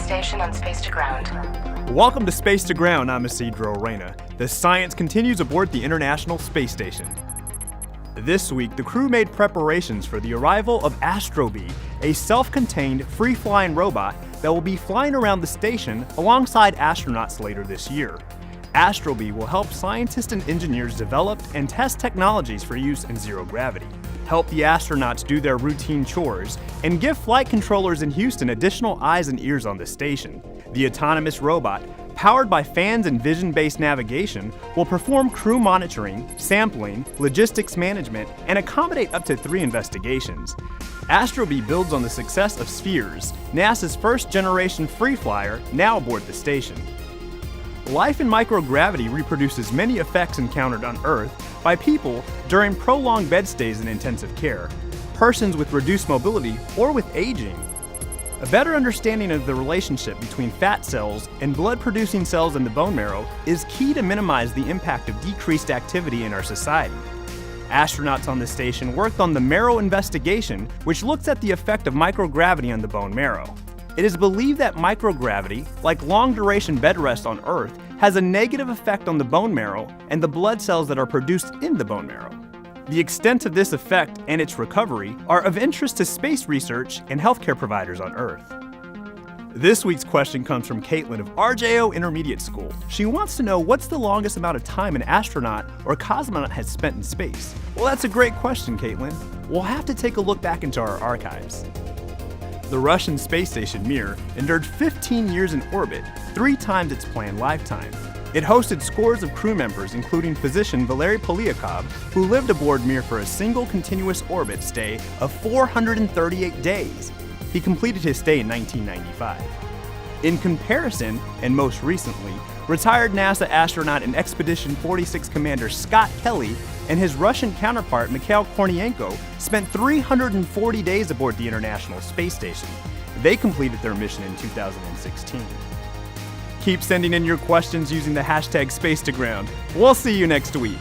station on Space to Ground. Welcome to Space to Ground, I'm Isidro Reyna. The science continues aboard the International Space Station. This week, the crew made preparations for the arrival of Astrobees, a self-contained, free-flying robot that will be flying around the station alongside astronauts later this year. Astrobees will help scientists and engineers develop and test technologies for use in zero gravity, help the astronauts do their routine chores, and give flight controllers in Houston additional eyes and ears on the station. The autonomous robot, powered by fans and vision-based navigation, will perform crew monitoring, sampling, logistics management, and accommodate up to 3 investigations. Astrobees builds on the success of Spheres, NASA's first-generation free flyer, now aboard the station. Life in microgravity reproduces many effects encountered on Earth by people during prolonged bed stays in intensive care, persons with reduced mobility, or with aging. A better understanding of the relationship between fat cells and blood-producing cells in the bone marrow is key to minimize the impact of decreased activity in our society. Astronauts on the station worked on the marrow investigation, which looks at the effect of microgravity on the bone marrow. It is believed that microgravity, like long-duration bed rest on Earth, has a negative effect on the bone marrow and the blood cells that are produced in the bone marrow. The extent of this effect and its recovery are of interest to space research and healthcare providers on Earth. This week's question comes from Caitlin of RJO Intermediate School. She wants to know what's the longest amount of time an astronaut or cosmonaut has spent in space. Well, that's a great question, Caitlin. We'll have to take a look back into our archives. The Russian space station Mir endured 15 years in orbit, 3 times its planned lifetime. It hosted scores of crew members, including physician Valery Polyakov, who lived aboard Mir for a single continuous orbit stay of 438 days. He completed his stay in 1995. In comparison, and most recently, retired NASA astronaut and Expedition 46 commander Scott Kelly and his Russian counterpart Mikhail Kornienko spent 340 days aboard the International Space Station. They completed their mission in 2016. Keep sending in your questions using the hashtag #SpaceToGround. We'll see you next week.